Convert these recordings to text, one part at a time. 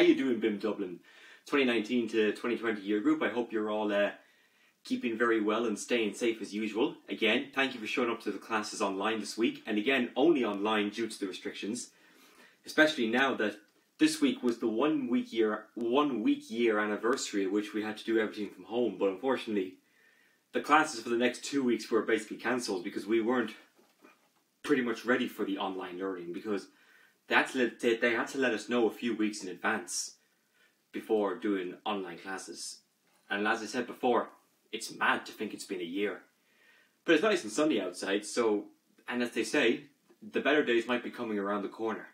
you doing, BIM Dublin? 2019 to 2020 year group. I hope you're all keeping very well and staying safe as usual. Again, thank you for showing up to the classes online this week. And again, only online due to the restrictions. Especially now that this week was the 1 week year anniversary at which we had to do everything from home. But unfortunately, the classes for the next 2 weeks were basically cancelled because we weren't pretty much ready for the online learning, because they had to let us know a few weeks in advance before doing online classes. And as I said before, it's mad to think it's been a year. But it's nice and sunny outside, so, and as they say, the better days might be coming around the corner.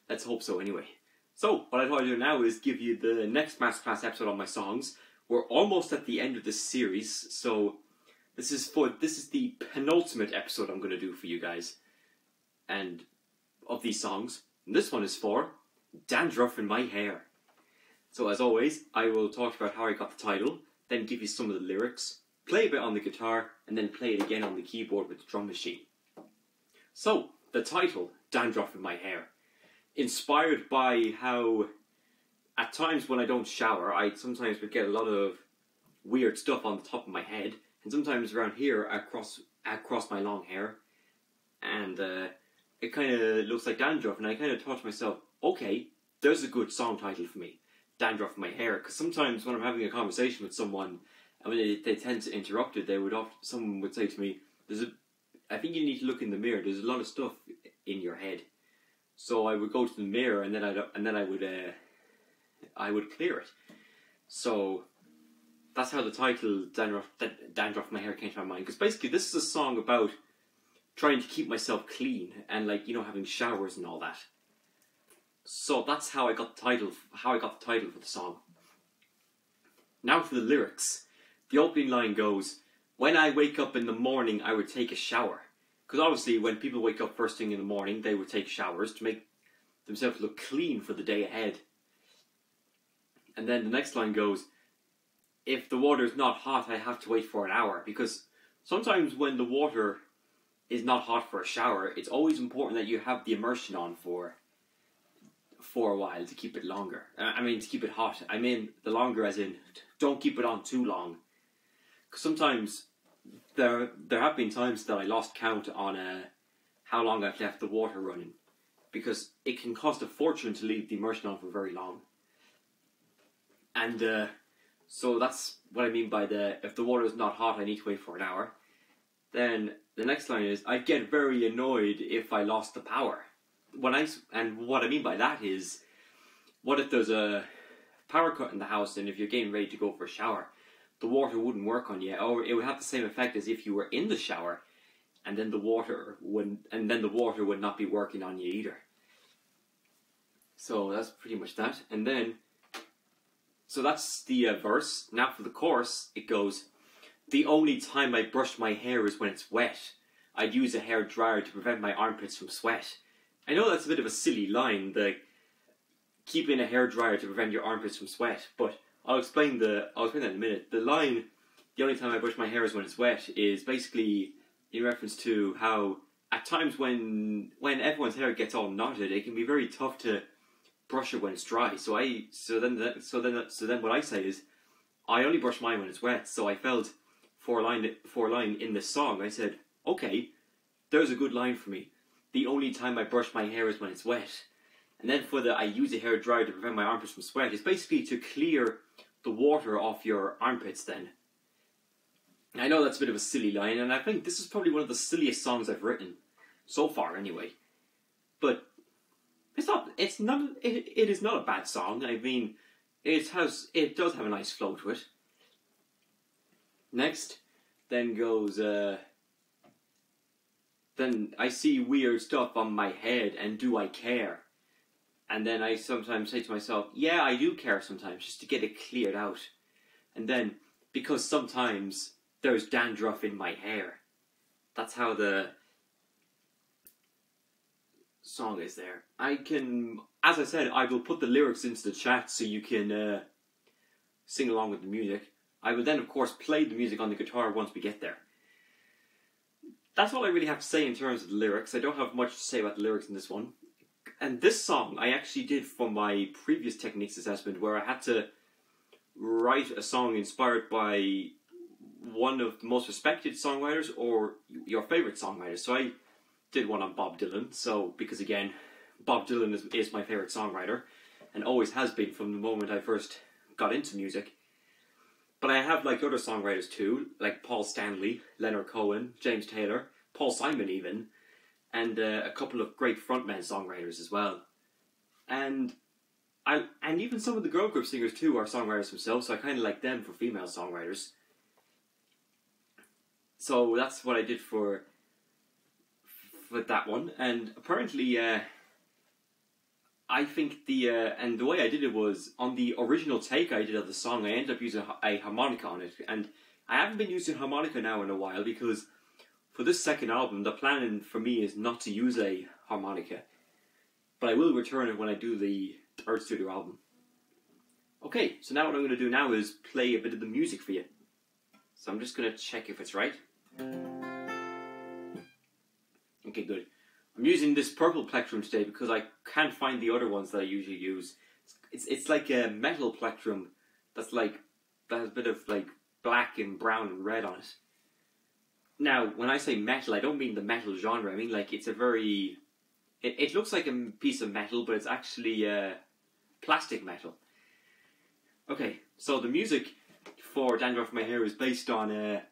Let's hope so anyway. So, what I thought I'd do now is give you the next Masterclass episode on my songs. We're almost at the end of this series, so this is the penultimate episode I'm going to do for you guys, and of these songs. And this one is for Dandruff in My Hair. So as always, I will talk about how I got the title, then give you some of the lyrics, play a bit on the guitar, and then play it again on the keyboard with the drum machine. So, the title, Dandruff in My Hair. Inspired by how, at times when I don't shower, I sometimes would get a lot of weird stuff on the top of my head, and sometimes around here, across my long hair, and it kind of looks like dandruff, and I kind of thought to myself, okay, there's a good song title for me, Dandruff in My Hair, because sometimes when I'm having a conversation with someone, and when they tend to interrupt it, someone would say to me, I think you need to look in the mirror, there's a lot of stuff in your head. So I would go to the mirror, and then I would clear it. So that's how the title Dandruff in My Hair came to my mind. Because basically, this is a song about trying to keep myself clean and, like, you know, having showers and all that. So that's how I got the title. How I got the title for the song. Now for the lyrics. The opening line goes, "When I wake up in the morning, I would take a shower." Because obviously, when people wake up first thing in the morning, they would take showers to make themselves look clean for the day ahead. And then the next line goes, "If the water is not hot, I have to wait for an hour." Because sometimes when the water is not hot for a shower, it's always important that you have the immersion on for a while to keep it longer. To keep it hot. I mean, the longer as in, don't keep it on too long. Because sometimes there have been times that I lost count on how long I've left the water running. Because it can cost a fortune to leave the immersion on for very long. And so that's what I mean by if the water is not hot, I need to wait for an hour. Then the next line is, "I'd get very annoyed if I lost the power." And what I mean by that is, what if there's a power cut in the house, and if you're getting ready to go for a shower, the water wouldn't work on you, or it would have the same effect as if you were in the shower, and then the water would not be working on you either. So that's pretty much that. And then, so that's the verse. Now for the chorus, it goes, "The only time I brush my hair is when it's wet. I'd use a hair dryer to prevent my armpits from sweat." I know that's a bit of a silly line, the keeping a hair dryer to prevent your armpits from sweat, but I'll explain that in a minute. The line, "The only time I brush my hair is when it's wet," is basically in reference to how at times when everyone's hair gets all knotted, it can be very tough to brush it when it's dry. So then what I say is, I only brush mine when it's wet. So I felt for a line in this song, I said, okay, there's a good line for me. The only time I brush my hair is when it's wet. And then for the "I use a hair dryer to prevent my armpits from sweat," it's basically to clear the water off your armpits then. I know that's a bit of a silly line, and I think this is probably one of the silliest songs I've written. So far, anyway. But it is not a bad song. I mean, it does have a nice flow to it. Next, then goes, "Then I see weird stuff on my head, and do I care?" And then I sometimes say to myself, yeah, I do care sometimes, just to get it cleared out. And then, because sometimes there's dandruff in my hair. That's how the song is there. As I said, I will put the lyrics into the chat so you can sing along with the music. I will then, of course, play the music on the guitar once we get there. That's all I really have to say in terms of the lyrics. I don't have much to say about the lyrics in this one. And this song I actually did for my previous techniques assessment, where I had to write a song inspired by one of the most respected songwriters or your favourite songwriters. So I did one on Bob Dylan, so because again, Bob Dylan is my favourite songwriter, and always has been from the moment I first got into music. But I have liked other songwriters too, like Paul Stanley, Leonard Cohen, James Taylor, Paul Simon even, and a couple of great frontman songwriters as well. And even some of the girl group singers too are songwriters themselves, so I kind of like them for female songwriters. So that's what I did for that one. And apparently, I think and the way I did it was, on the original take I did of the song, I ended up using a harmonica on it. And I haven't been using harmonica now in a while, because for this second album, the plan for me is not to use a harmonica. But I will return it when I do the third studio album. Okay, so now what I'm going to do now is play a bit of the music for you. So I'm just going to check if it's right. Okay, good. I'm using this purple plectrum today because I can't find the other ones that I usually use. It's like a metal plectrum that has a bit of like black and brown and red on it. Now, when I say metal, I don't mean the metal genre. I mean like it's a very... It looks like a piece of metal, but it's actually plastic metal. Okay, so the music for Dandruff My Hair is based on A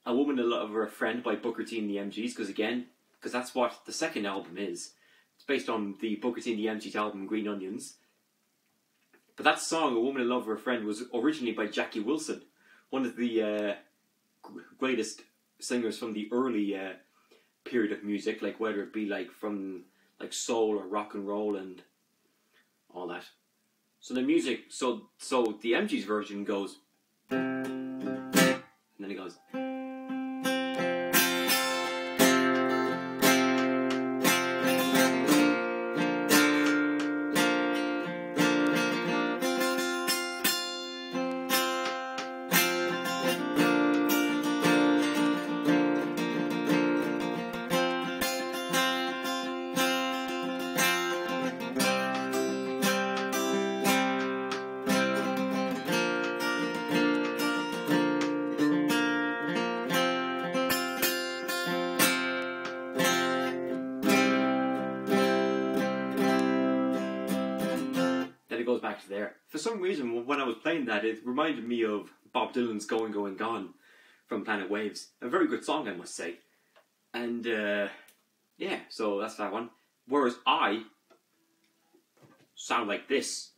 Woman in Love with a Friend by Booker T and the MGs, because that's what the second album is. It's based on the Booker T and the MGs album Green Onions. But that song, A Woman in Love with a Friend, was originally by Jackie Wilson, one of the greatest singers from the early period of music, like whether it be like from like soul or rock and roll and all that. So the music, so the MG's version goes, and then it goes. Goes back to there. For some reason, when I was playing that, it reminded me of Bob Dylan's Going, Going, Gone from Planet Waves. A very good song, I must say. And, yeah, so that's that one. Whereas I sound like this.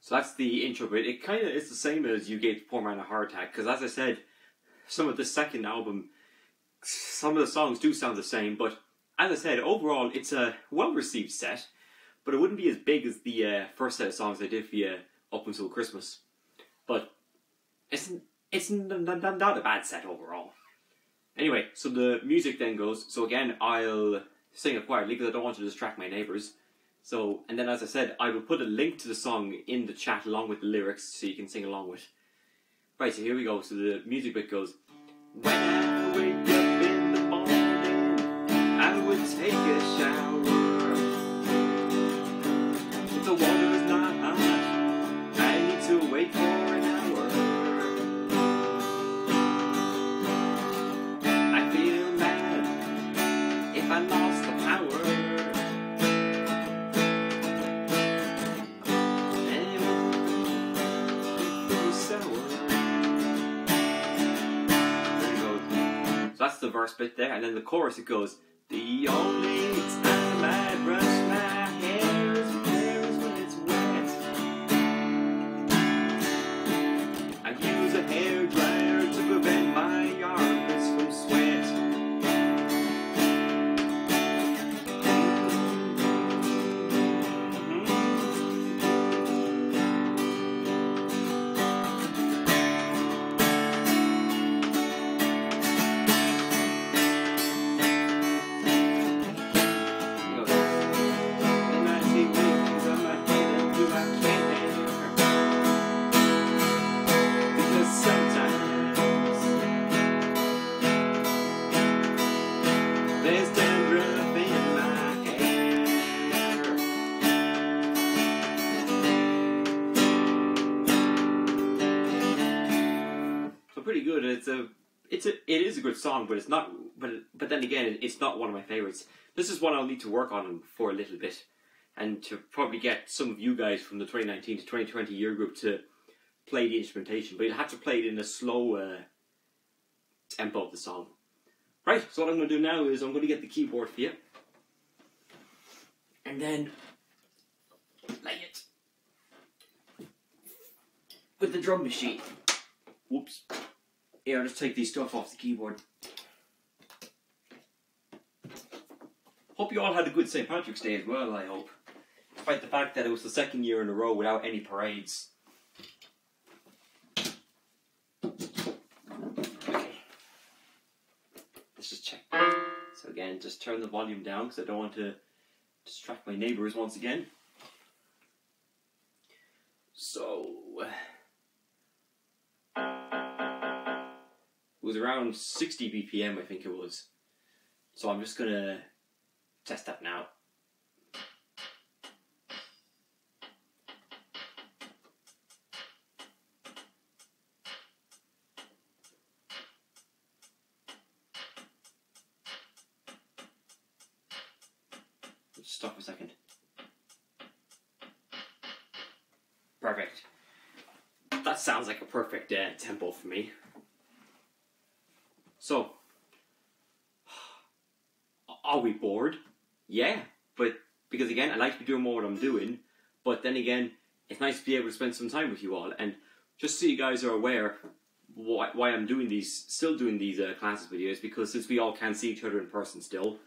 So that's the intro bit. It kind of is the same as You Gave the Poor Man a Heart Attack, because as I said, some of the second album, some of the songs do sound the same, but as I said, overall it's a well-received set, but it wouldn't be as big as the first set of songs I did for you up until Christmas. But it's not a bad set overall. Anyway, so the music then goes, so again, I'll sing it quietly because I don't want to distract my neighbours. So, and then as I said, I will put a link to the song in the chat along with the lyrics so you can sing along with. Right, so here we go. So the music bit goes, when I wake up in the morning, I would take a shower. If the water is not hot, I need to wait for an hour. I feel mad if I lost the power. That's the verse bit there, and then the chorus it goes, the only time I brush my hair is when it's wet. pretty good. It is a good song, but it's not. But then again, it's not one of my favorites. This is one I'll need to work on for a little bit, and to probably get some of you guys from the 2019 to 2020 year group to play the instrumentation. But you'll have to play it in a slow tempo of the song. Right. So what I'm going to do now is I'm going to get the keyboard for you, and then play it with the drum machine. Whoops. Here, I'll just take these stuff off the keyboard. Hope you all had a good St. Patrick's Day as well, I hope. Despite the fact that it was the second year in a row without any parades. Okay. Let's just check. So again, just turn the volume down because I don't want to distract my neighbours once again. So... it was around 60 BPM, I think it was. So I'm just going to test that now. Just stop a second. Perfect. That sounds like a perfect tempo for me. So, are we bored? Yeah, but because again, I like to be doing more what I'm doing, but then again, it's nice to be able to spend some time with you all, and just so you guys are aware why I'm doing these, still doing these classes videos, because since we all can't see each other in person still,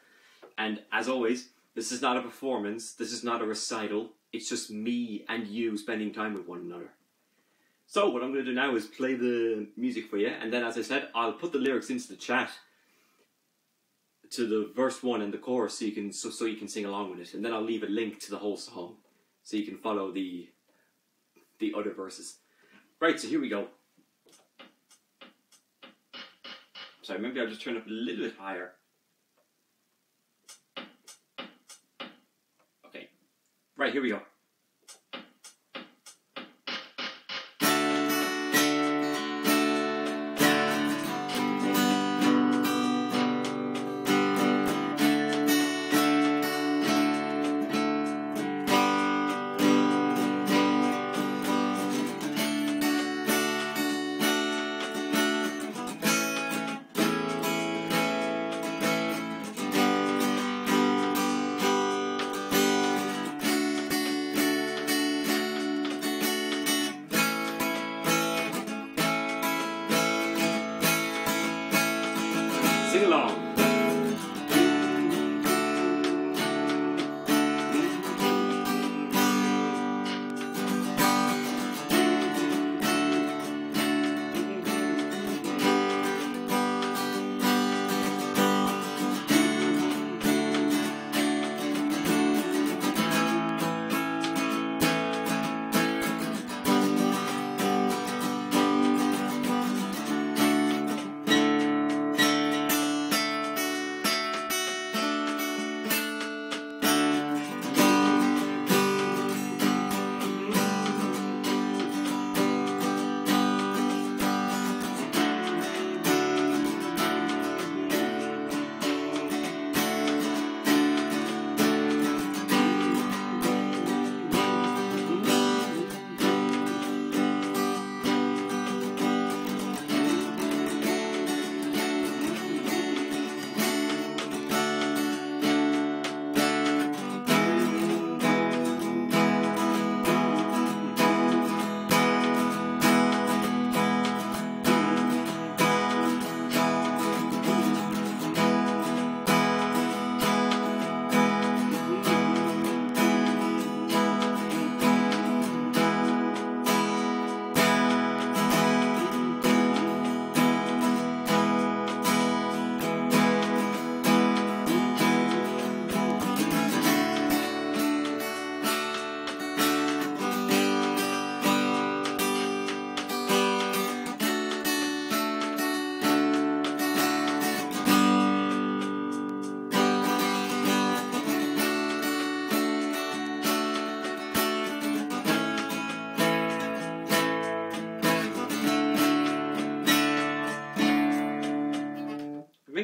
and as always, this is not a performance, this is not a recital, it's just me and you spending time with one another. So what I'm going to do now is play the music for you, and then as I said, I'll put the lyrics into the chat to the verse 1 and the chorus so you can sing along with it, and then I'll leave a link to the whole song so you can follow the other verses. Right, so here we go. Sorry, maybe I'll just turn it up a little bit higher. Okay. Right, here we go.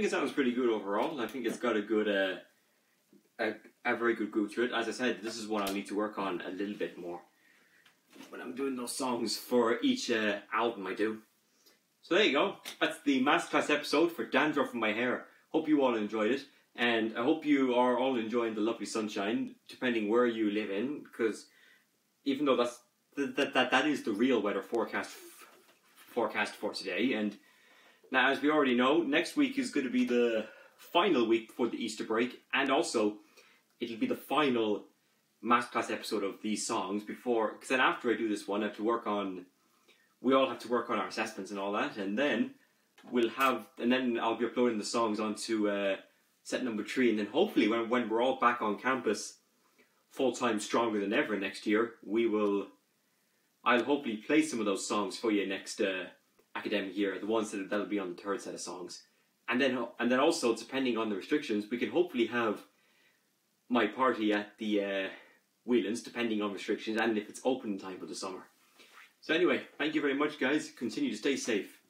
think it sounds pretty good overall. I think it's got a good, a very good groove to it. As I said, this is one I'll need to work on a little bit more when I'm doing those songs for each album I do. So there you go. That's the Masterclass episode for Dandruff in my hair. Hope you all enjoyed it. And I hope you are all enjoying the lovely sunshine, depending where you live in, because even though that is the real weather forecast for today. And now, as we already know, next week is going to be the final week before the Easter break, and also it'll be the final Masterclass episode of these songs before, because then after I do this one, we all have to work on our assessments and all that, and then I'll be uploading the songs onto set number 3, and then hopefully when we're all back on campus full-time stronger than ever next year, I'll hopefully play some of those songs for you next academic year, the ones that'll be on the 3rd set of songs. And then also, depending on the restrictions, we can hopefully have my party at the Whelan's, depending on restrictions, and if it's open in time for the summer. So anyway, thank you very much, guys. Continue to stay safe.